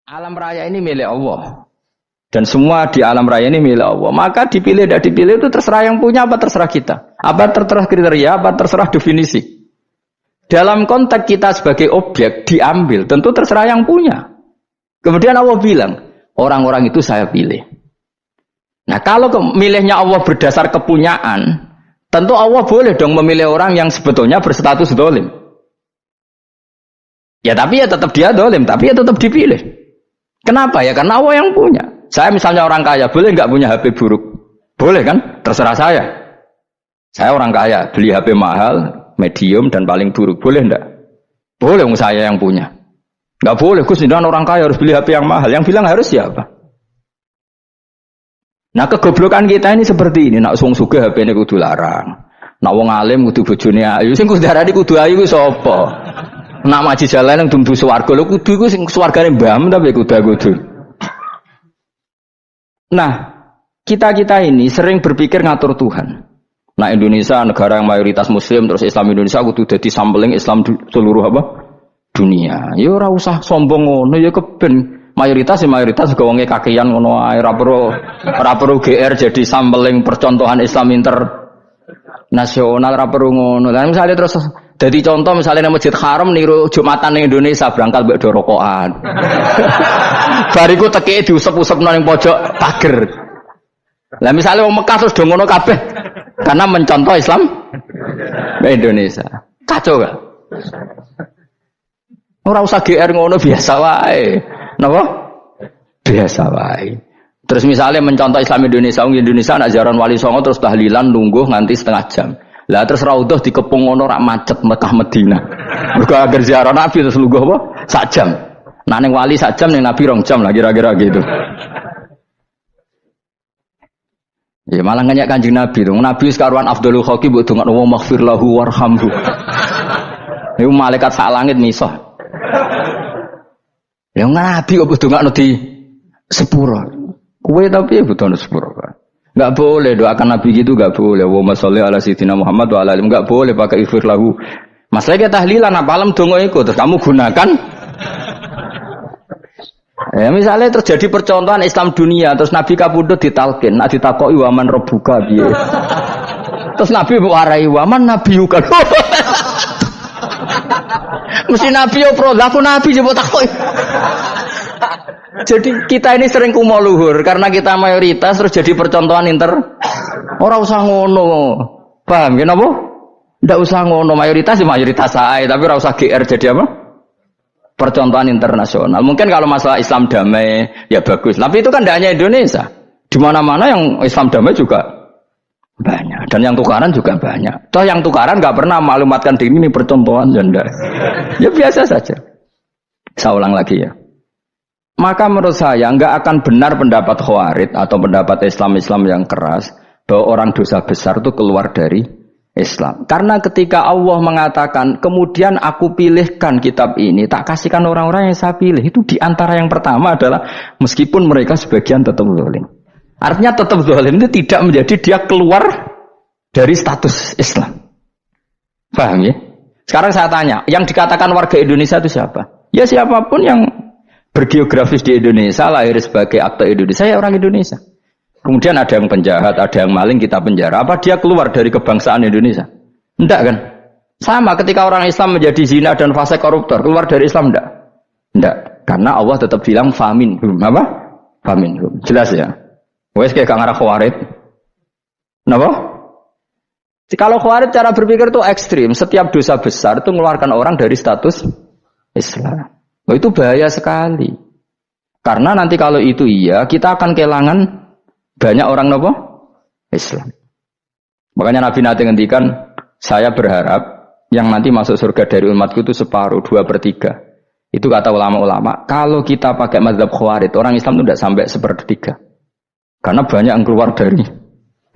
Alam raya ini milik Allah. Dan semua di alam raya ini milik Allah. Maka dipilih dan dipilih itu terserah yang punya apa terserah kita. Apa terserah kriteria, apa terserah definisi. Dalam konteks kita sebagai objek diambil, tentu terserah yang punya. Kemudian Allah bilang, orang-orang itu saya pilih. Nah kalau milihnya Allah berdasar kepunyaan, tentu Allah boleh dong memilih orang yang sebetulnya berstatus dolim. Ya tapi ya tetap dia dolim, tapi ya tetap dipilih. Kenapa ya? Karena Allah yang punya. Saya misalnya orang kaya, boleh nggak punya HP buruk? Boleh kan? Terserah saya. Saya orang kaya, beli HP mahal, medium dan paling buruk. Boleh enggak? Boleh, saya yang punya. Enggak boleh, Gus, dengan orang kaya harus beli HP yang mahal. Yang bilang harus siapa? Nah, kegoblokan kita ini seperti ini. Nak wong sugih HP-ne kudu larang. Nak wong alim kudu bojone ayu. Sing kudu darani kudu ayu ku sapa? Nak maji jalan yang dumdu swarga lho kudu iku sing swargane mbahmu tapi kudu. Nah, kita ini sering berpikir ngatur Tuhan. Nah, Indonesia negara yang mayoritas muslim terus Islam Indonesia kudu dadi sampling Islam seluruh apa? Dunia. Ya ora usah sombong ngono ya keben mayoritas juga wonge kakean ngono ae ora perlu GR jadi sampling percontohan Islam internasional ora perlu ngono. Lah misalnya terus dadi contoh misalnya nang Masjid Haram niru Jumatan ning Indonesia berangkat mbek do rokokan. Bariku teki diusep-usepno ning pojok pager. Lah misalnya wong Mekah terus do ngono kabeh karena mencontoh Islam Indonesia. Kacau gak? Ora usah GR ngono biasa wae. Napa? Biasa wae. Terus misalnya mencontoh Islam Indonesia, Indonesia nak ziarah Wali Songo terus tahlilan nunggu nganti setengah jam. Lah terus raudhah dikepung ngono rak macet Mekah Madinah. Mergo agar ziarah Nabi terus lungguh apa? Sak jam. Nah ning wali sak jam ning Nabi 2 jam lah kira-kira gitu. Ya malah nganyak Kanjeng Nabi dong. Nabi sekaruan Afdhalul Khalqi mbok dongakno wa maghfir lahu warhamhu. Iku malaikat sak langit misah. Ya Nabi kok dongakno di sepuro. Kowe tapi butuh sepuro kan. Enggak boleh doakan Nabi gitu enggak boleh. Wa sholli ala sayyidina Muhammad wa ala alihi enggak boleh pakai ighfir lahu. Masalah kita tahlilan apa alam donga iku terus kamu gunakan. Ya misalnya terjadi percontohan Islam dunia terus Nabi kapundhut ditalkin, nek ditakoki waman rabbuka piye. Terus Nabi warai waman nabiyuka. Mesti Nabi yo pro, aku Nabi coba takoki. Jadi kita ini sering kumo luhur karena kita mayoritas terus jadi percontohan ora usah ngono. Paham ya napa? Ndak usah ngono, mayoritas ya mayoritas ae, tapi ora usah GR jadi apa? Percontohan internasional. Mungkin kalau masalah Islam damai ya bagus. Tapi itu kan tidak hanya Indonesia. Di mana-mana yang Islam damai juga banyak. Dan yang tukaran juga banyak. Toh yang tukaran nggak pernah maklumatkan diri ini percontohan janda. Ya biasa saja. Saya ulang lagi ya. Maka menurut saya nggak akan benar pendapat Khawarij atau pendapat Islam yang keras bahwa orang dosa besar itu keluar dari Islam. Karena ketika Allah mengatakan, kemudian aku pilihkan kitab ini, tak kasihkan orang-orang yang saya pilih. Itu diantara yang pertama adalah meskipun mereka sebagian tetap zalim. Artinya tetap zalim itu tidak menjadi dia keluar dari status Islam. Paham ya? Sekarang saya tanya, yang dikatakan warga Indonesia itu siapa? Ya siapapun yang bergeografis di Indonesia, lahir sebagai akte Indonesia, saya orang Indonesia. Kemudian ada yang penjahat, ada yang maling, kita penjara. Apa dia keluar dari kebangsaan Indonesia? Enggak kan? Sama ketika orang Islam menjadi zina dan fase koruptor, keluar dari Islam enggak? Enggak. Karena Allah tetap bilang famin. Apa? Famin. Jelas ya? Wes kayak gak ngarah Khawarij. Kenapa? Kalau Khawarij cara berpikir itu ekstrim. Setiap dosa besar itu mengeluarkan orang dari status Islam. Oh, itu bahaya sekali. Karena nanti kalau itu iya, kita akan kehilangan banyak orang nopo Islam. Makanya Nabi nanti ngendikan, saya berharap yang nanti masuk surga dari umatku itu separuh, 2/3. Itu kata ulama-ulama. Kalau kita pakai mazhab Khawarij, orang Islam itu tidak sampai 1/3. Karena banyak yang keluar dari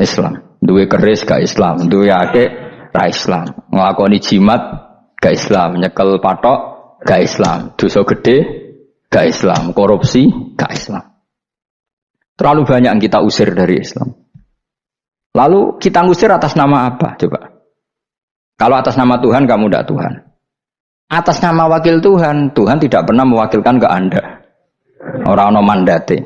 Islam. Duwe keris gak Islam, duwe akeh ra Islam, nglakoni jimat gak Islam, nyekel patok gak Islam, dosa gede gak Islam, korupsi gak Islam. Terlalu banyak yang kita usir dari Islam. Lalu kita ngusir atas nama apa? Coba. Kalau atas nama Tuhan, kamu tidak Tuhan. Atas nama wakil Tuhan, Tuhan tidak pernah mewakilkan ke Anda. Ora ana mandate.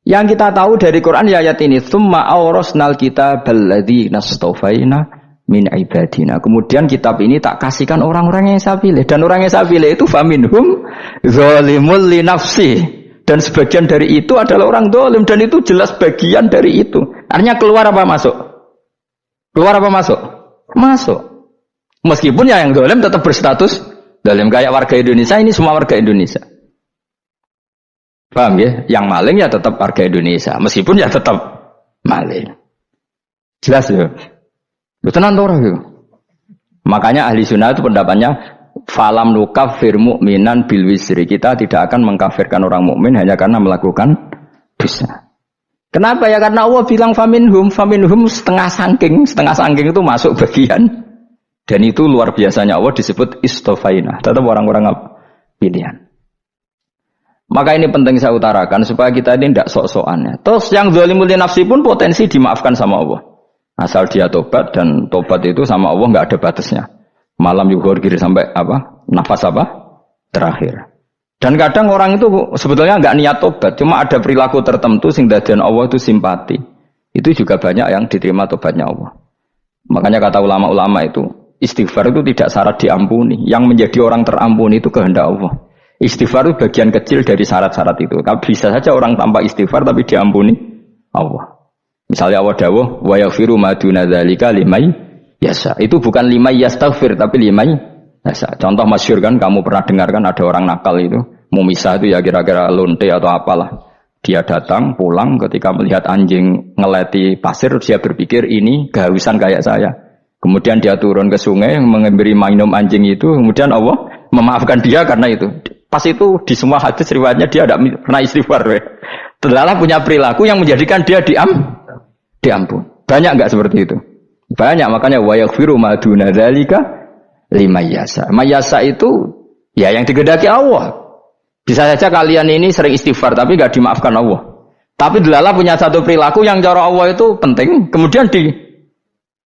Yang kita tahu dari Quran ya ayat ini, tsumma awrasnal kitabal ladzi nastafaina min ibadina. Kemudian kitab ini tak kasihkan orang-orang yang saya pilih, dan orang yang saya pilih itu faminhum zalimul li nafsi, dan sebagian dari itu adalah orang zalim, dan itu jelas bagian dari itu. Artinya keluar apa masuk? Keluar apa masuk? Masuk. Meskipun ya yang zalim tetap berstatus zalim, kayak warga Indonesia, ini semua warga Indonesia. Paham ya? Yang maling ya tetap warga Indonesia, meskipun ya tetap maling. Jelas ya? Itu tenan orang itu. Makanya ahli sunnah itu pendapatnya falam nukafir mu'minan bil wisri. Kita tidak akan mengkafirkan orang mukmin hanya karena melakukan dosa. Kenapa ya? Karena Allah bilang faminhum setengah sangking itu masuk bagian. Dan itu luar biasanya Allah disebut istofaina. Tetap orang-orang pilihan. Maka ini penting saya utarakan supaya kita ini tidak sok-sokannya. Terus yang zalimul li nafsi pun potensi dimaafkan sama Allah. Asal dia tobat, dan tobat itu sama Allah nggak ada batasnya. Malam yuhur kiri sampai apa? Nafas apa? Terakhir. Dan kadang orang itu sebetulnya nggak niat tobat, cuma ada perilaku tertentu sehingga dan Allah itu simpati. Itu juga banyak yang diterima tobatnya Allah. Makanya kata ulama-ulama itu, istighfar itu tidak syarat diampuni. Yang menjadi orang terampuni itu kehendak Allah. Istighfar itu bagian kecil dari syarat-syarat itu. Tapi bisa saja orang tanpa istighfar tapi diampuni Allah. Misalnya Allah dawuh wa yaghfiru ma duna dzalika liman yasha. Itu bukan liman yastaghfir tapi liman yasha. Contoh masyhur kan, kamu pernah dengar kan, ada orang nakal itu mau misah itu ya kira-kira lonte atau apalah. Dia datang pulang ketika melihat anjing ngeleti pasir, dia berpikir ini kehausan kayak saya. Kemudian dia turun ke sungai memberi minum anjing itu, kemudian Allah memaafkan dia karena itu. Pas itu di semua hadis riwayatnya dia tidak pernah istighfar. Telah punya perilaku yang menjadikan dia diampun. Banyak enggak seperti itu? Banyak, makanya wa yaghfiru ma duna dzalika liman yasha. Mayasa itu ya yang digedaki Allah. Bisa saja kalian ini sering istighfar tapi enggak dimaafkan Allah. Tapi delala punya satu perilaku yang cara Allah itu penting, kemudian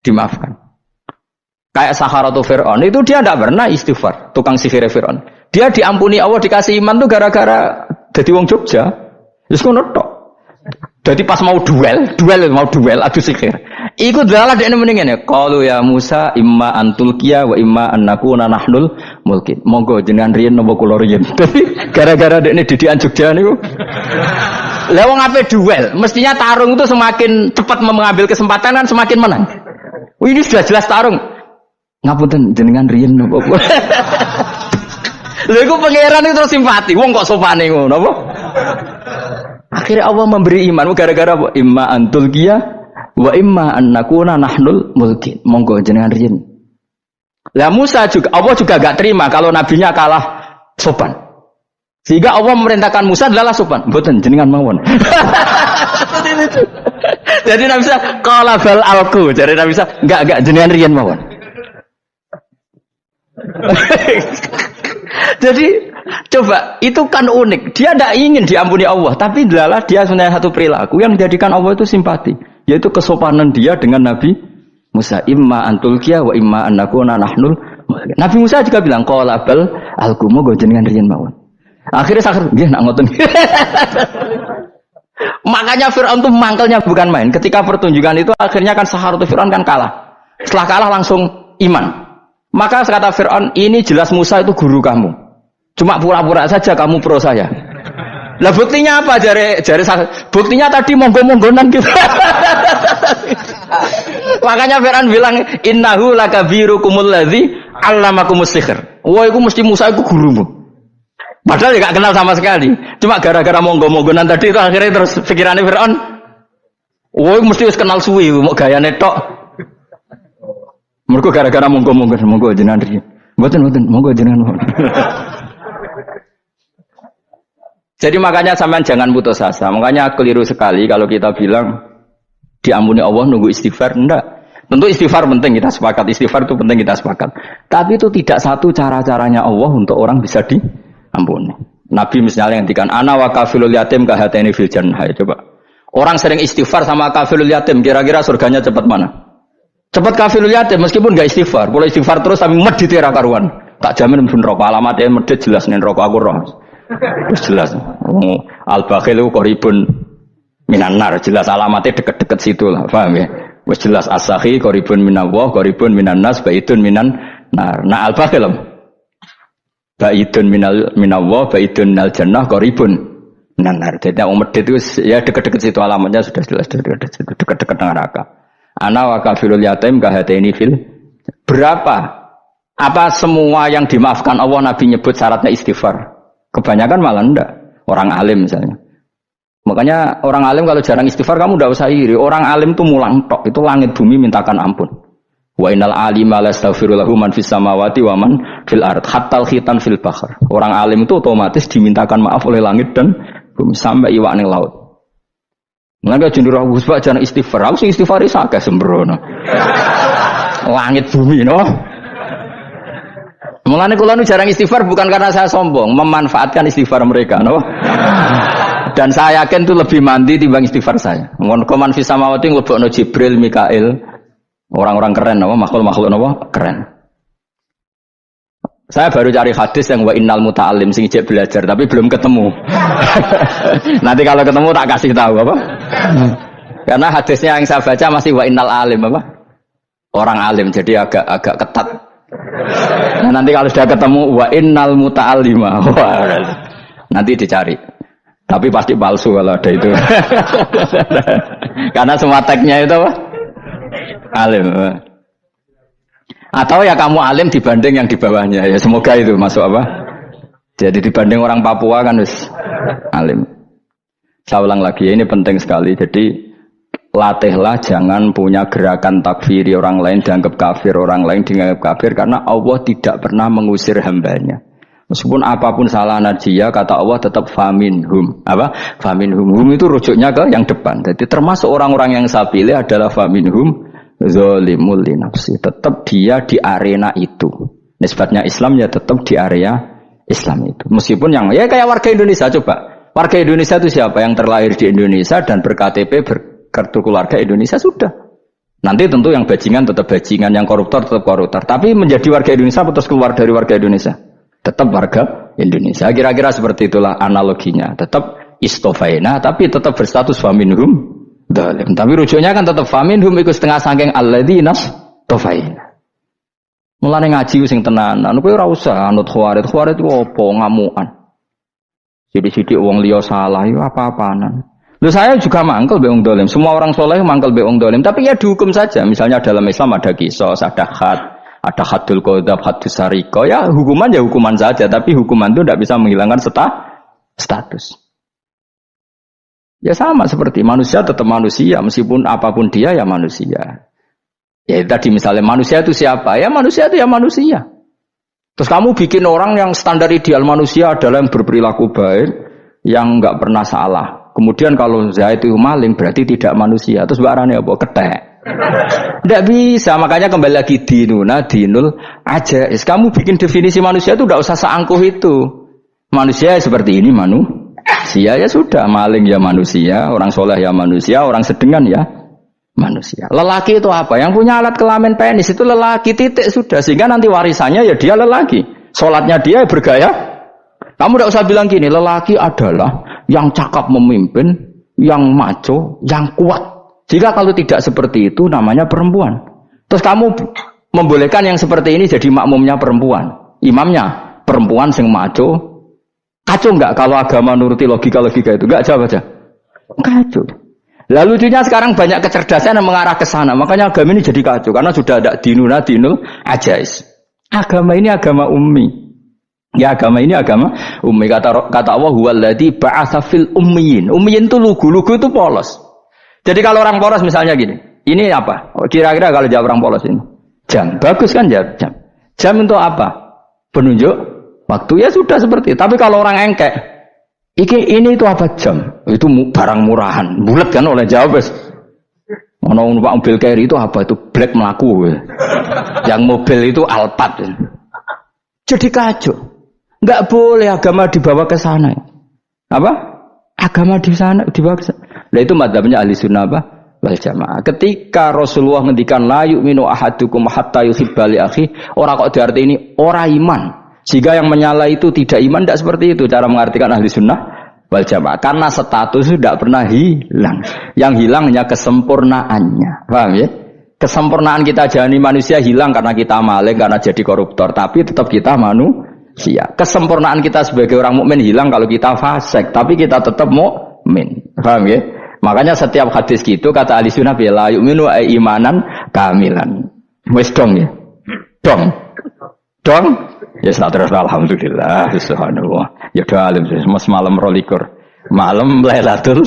dimaafkan. Kayak Saharatu Fir'aun itu dia tidak pernah istighfar, tukang sihir Fir'aun. Dia diampuni Allah, dikasih iman tuh gara-gara jadi wong Jogja. Terus ngono tok. Jadi pas mau duel adu sihir. Iku dalah dekne mendingan ya. Qalu ya Musa imma antulqiya wa imma annakuna nahnul mulkin. Monggo jenengan riyen napa kula riyen. Tapi gara-gara dekne didikan Jogja niku. Lah wong ape duel, mestinya tarung itu semakin cepat mengambil kesempatan kan semakin menang. Ini sudah jelas tarung. Ngapunten jenengan riyen napa kula. Lha iku pangeran itu terus simpati. Wong kok sopane ngono apa? Akhirnya Allah memberi iman gara-gara apa? Imma antulqiya wa imma annakuna nahnul mulkin. Monggo jenengan riyen. Lah Musa juga, Allah juga enggak terima kalau nabinya kalah sopan. Sehingga Allah memerintahkan Musa adalah sopan. Mboten jenengan mawon. Jadi Nabi Musa qala bal alqu. Jadi Nabi Musa enggak jenengan riyen mawon. Jadi coba, itu kan unik. Dia tidak ingin diampuni Allah, tapi adalah dia sebenarnya satu perilaku yang menjadikan Allah itu simpati, yaitu kesopanan dia dengan Nabi Musa. Imma antulqiya wa imma annakuna nahnul. Nabi Musa juga bilang qala bal alqumu go jenengan riyen mawon. Akhirnya sakit nggih nak ngoten. Makanya Firaun itu mangkelnya bukan main. Ketika pertunjukan itu akhirnya kan Saharatu Firaun kan kalah. Setelah kalah langsung iman. Maka kata Fir'aun, ini jelas Musa itu guru kamu. Cuma pura-pura saja kamu pro saya. Lah buktinya apa? Jari buktinya tadi monggo-monggonan gitu. Makanya Fir'aun bilang, innahu lakabirukumul ladzi 'allamakumus sihr. Wah, itu mesti Musa itu gurumu. Padahal dia gak kenal sama sekali. Cuma gara-gara monggo-monggonan tadi itu akhirnya terus pikirannya Fir'aun, wah, mesti harus kenal suwi, mau gayane tok. Mergo gara-gara monggo jenengan riyen. Mboten monggo jenengan. Jadi makanya sampean jangan putus asa. Makanya keliru sekali kalau kita bilang diampuni Allah nunggu istighfar. Enggak. Tentu istighfar penting, kita sepakat. Istighfar itu penting, kita sepakat. Tapi itu tidak satu cara-caranya Allah untuk orang bisa diampuni. Nabi misalnya ngendikan ana wa kafilul yatim kahateni fil jannah. Coba. Orang sering istighfar sama kafilul yatim, kira-kira surganya cepat mana? Cepat kafirul yatim meskipun enggak istighfar. Boleh istighfar terus tapi medit ra karuan. Tak jamin mlebu neraka. Alamatnya medit jelas ning neraka aku roh. Jelas. Al-bakhil itu qaribun minan nar, jelas alamatnya deket-deket situ lah, paham ya? Wes jelas as-sakhi qaribun minallah, qaribun minan nas, baidun minan nar. Nah al-bakhil baidun minallah, baidun minal jannah, qaribun minan nar. Jadi medit itu ya deket-deket situ alamatnya sudah jelas deket-deket neraka. Ana wa kafirul yatim kahataini fil. Berapa? Apa semua yang dimaafkan Allah Nabi nyebut syaratnya istighfar? Kebanyakan malah enggak. Orang alim misalnya. Makanya orang alim kalau jarang istighfar kamu enggak usah iri. Orang alim itu mulang tok, itu langit bumi mintakan ampun. Wa innal alima la yastaghfiru lahu man fis samawati wa man fil ard hatta al khitan fil bahr. Orang alim itu otomatis dimintakan maaf oleh langit dan bumi sampai iwak ning laut. Mengapa jendur aku sebab jarang istighfar? Aku sing istighfar iso akeh sembrono. Langit bumi no. Mulane kula nu jarang istighfar bukan karena saya sombong, memanfaatkan istighfar mereka, no? Dan saya yakin itu lebih mandi timbang istighfar saya. Mun koman fi samawati nglebokno Jibril, Mikail, orang-orang keren, no? Makhluk-makhluk no? Keren. Saya baru cari hadis yang wa innal muta'allim sing ijek belajar tapi belum ketemu. Nanti kalau ketemu tak kasih tahu apa? Karena hadisnya yang saya baca masih wa innal alim apa? Orang alim jadi agak ketat. Nah, nanti kalau sudah ketemu wa innal muta'allima. Nanti dicari. Tapi pasti palsu kalau ada itu. Karena semua tagnya itu apa? Alim. Atau ya kamu alim dibanding yang di bawahnya. Ya semoga itu masuk apa? Jadi dibanding orang Papua kan wis alim. Saya ulang lagi ya, ini penting sekali. Jadi latihlah jangan punya gerakan takfiri orang lain dianggap kafir, orang lain dianggap kafir karena Allah tidak pernah mengusir hambanya. Meskipun apapun salah dia, kata Allah tetap faminhum. Apa? Faminhum. Hum itu rujuknya ke yang depan. Jadi termasuk orang-orang yang saya pilih adalah faminhum zalimul li nafsi. Tetap dia di arena itu. Nisbatnya Islam ya tetap di area Islam itu. Meskipun yang ya kayak warga Indonesia coba. Warga Indonesia itu siapa? Yang terlahir di Indonesia dan ber-KTP kartu keluarga Indonesia sudah. Nanti tentu yang bajingan tetap bajingan, yang koruptor tetap koruptor. Tapi menjadi warga Indonesia terus keluar dari warga Indonesia. Tetap warga Indonesia. Kira-kira seperti itulah analoginya. Tetap istofaina, tapi tetap berstatus faminhum dalim. Tapi rujuknya kan tetap faminhum ikut setengah sangking alladzina tofaina. Mulane ngaji sing tenanan. Kowe ora usah anut khawarit. Khawarit ku apa ngamukan. Sithik-sithik wong liya salah yo apa-apanan. Loh saya juga mangkel be wong dolim. Semua orang soleh mangkel be wong dolim. Tapi ya dihukum saja. Misalnya dalam Islam ada kisos, ada had, ada hadul qadzab, hadus sariko. Ya hukuman saja. Tapi hukuman itu tidak bisa menghilangkan status. Ya sama seperti manusia tetap manusia. Meskipun apapun dia ya manusia. Ya tadi misalnya manusia itu siapa? Ya manusia itu ya manusia. Terus kamu bikin orang yang standar ideal manusia adalah yang berperilaku baik, yang enggak pernah salah. Kemudian kalau Zaid itu maling berarti tidak manusia. Terus barangnya apa? Ketek. Tidak bisa. Makanya kembali lagi dinul aja. Kamu bikin definisi manusia itu tidak usah seangkuh itu. Manusia seperti ini manusia ya sudah. Maling ya manusia, orang soleh ya manusia, orang sedengan ya manusia. Lelaki itu apa? Yang punya alat kelamin penis itu lelaki titik sudah. Sehingga nanti warisannya ya dia lelaki. Sholatnya dia bergaya. Kamu tidak usah bilang gini. Lelaki adalah yang cakap memimpin, yang maco, yang kuat. Jika kalau tidak seperti itu namanya perempuan. Terus kamu membolehkan yang seperti ini jadi makmumnya perempuan. Imamnya perempuan sing maco. Kacau enggak kalau agama nuruti logika-logika itu? Enggak jawab aja. Kacau. Lalu lucunya sekarang banyak kecerdasan yang mengarah ke sana. Makanya agama ini jadi kacau. Karena sudah ada dinul ajais. Agama ini agama ummi. Ya agama ini agama ummi. Kata Allah huwallazi ba'atsa fil ummiyin. Ummiyin itu lugu itu polos. Jadi kalau orang polos misalnya gini. Ini apa? Kira-kira kalau jawab orang polos ini. Jam. Bagus kan jam. Jam untuk apa? Penunjuk waktu ya sudah seperti itu. Tapi kalau orang engkek. Ini itu apa jam? Itu barang murahan. Bulat kan oleh jawab. Ono numpak mobil carry itu apa? Itu black melaku. Yang mobil itu Alphard. Jadi kacau. Enggak boleh agama dibawa ke sana. Apa? Agama di sana dibawa ke sana. Nah itu madzhabnya ahli sunnah apa? Wal jamaah. Ketika Rasulullah ngendikan la yu'minu ahadukum hatta yuhibba li akhi, ora kok diarti ini ora iman Jika yang menyala itu tidak iman, tidak seperti itu cara mengartikan ahli sunnah wal jamaah. Karena status itu tidak pernah hilang. Yang hilang hanya kesempurnaannya. Paham ya? Kesempurnaan kita jadi manusia hilang karena kita maling, karena jadi koruptor. Tapi tetap kita manusia. Kesempurnaan kita sebagai orang mukmin hilang kalau kita fasik. Tapi kita tetap mukmin. Paham ya? Makanya setiap hadis gitu kata ahli sunnah la yu'minu imanan kamilan. Wis dong ya. Dong. Ya terus alhamdulillah subhanallah. Ya doa alim mas malam rolikur. Malam Lailatul.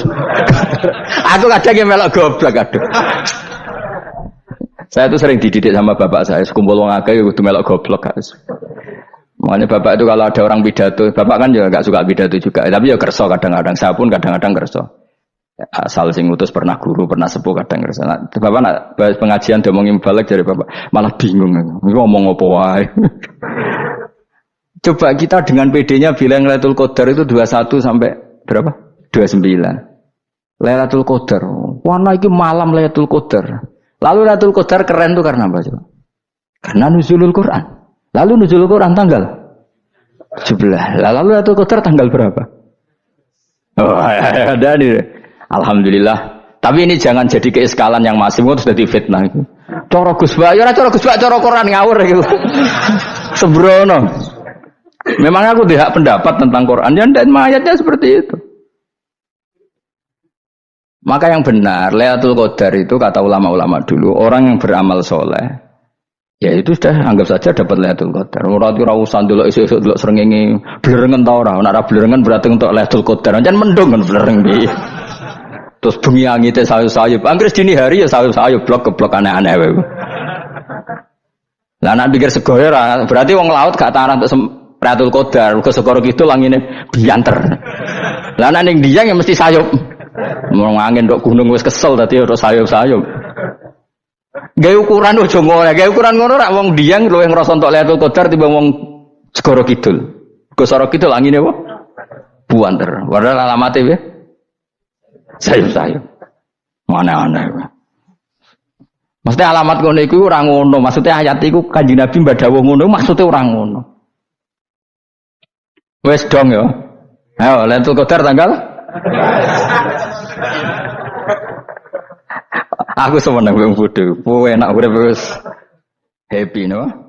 Aku kadang yang melok goblok aduh. Saya tuh sering dididik sama bapak saya, sekumpul wong akeh kudu melok goblok guys. Makanya bapak itu kalau ada orang pidato, bapak kan juga enggak suka pidato juga, tapi ya kerso kadang-kadang, saya pun kadang-kadang kerso. Asal sing utus pernah guru, pernah sepuh kadang kerso. Nah, bapak nak bahas pengajian diomongin balik dari bapak, malah bingung. Ngomong apa wae. Coba kita dengan PD-nya bilang Lailatul Qadar itu 21 sampai berapa? 29. Lailatul Qadar. Warna iki malam Lailatul Qadar. Lalu Lailatul Qadar keren tuh karena apa coba? Karena nuzulul Quran. Lalu nuzulul Quran tanggal 17. Lalu Lailatul Qadar tanggal berapa? Oh, ada nih. Alhamdulillah. Tapi ini jangan jadi keiskalan yang masih itu jadi fitnah itu. Cara Gus Bak, ya ora cara Gus Bak, cara Quran ngawur gitu. Sembrono. Memang aku tidak pendapat tentang Quran dan ayatnya seperti itu. Maka yang benar Lailatul Qadar itu kata ulama-ulama dulu orang yang beramal soleh, ya itu sudah anggap saja dapat Lailatul Qadar. Ora usah ndelok esuk-esuk ndelok srengenge blerengen ta ora. Nek ora blerengen berarti untuk Lailatul Qadar. Jan mendung kan blereng iki. Terus bengi angite sayup-sayup. Anggere dini hari ya sayup-sayup blok aneh-aneh wae. Lah nek pikir sego ora, berarti wong laut gak taran untuk Lailatul Qadar, ke segoro gitu langine bianter. Lah nek ning Dieng ya mesti sayup. Mau angin ndok gunung wis kesel dadi ora sayup-sayup. Gawe ukuran ojo ngono, gawe ukuran ngono rak wong Dieng luwih ngrasa entuk Lailatul Qadar timbang wong segoro kidul. Segoro kidul angine apa? Buanter. Padahal alamate piye? Sayup-sayup. Mana-mana. Maksudnya alamat ngono iku ora ngono, maksudnya ayat iku Kanjeng Nabi mbadawa ngono, maksudnya ora ngono. Wes dong ya. Ayo Lailatul Qadar tanggal. Aku seneng wong bodho. Kowe enak urip wis happy no.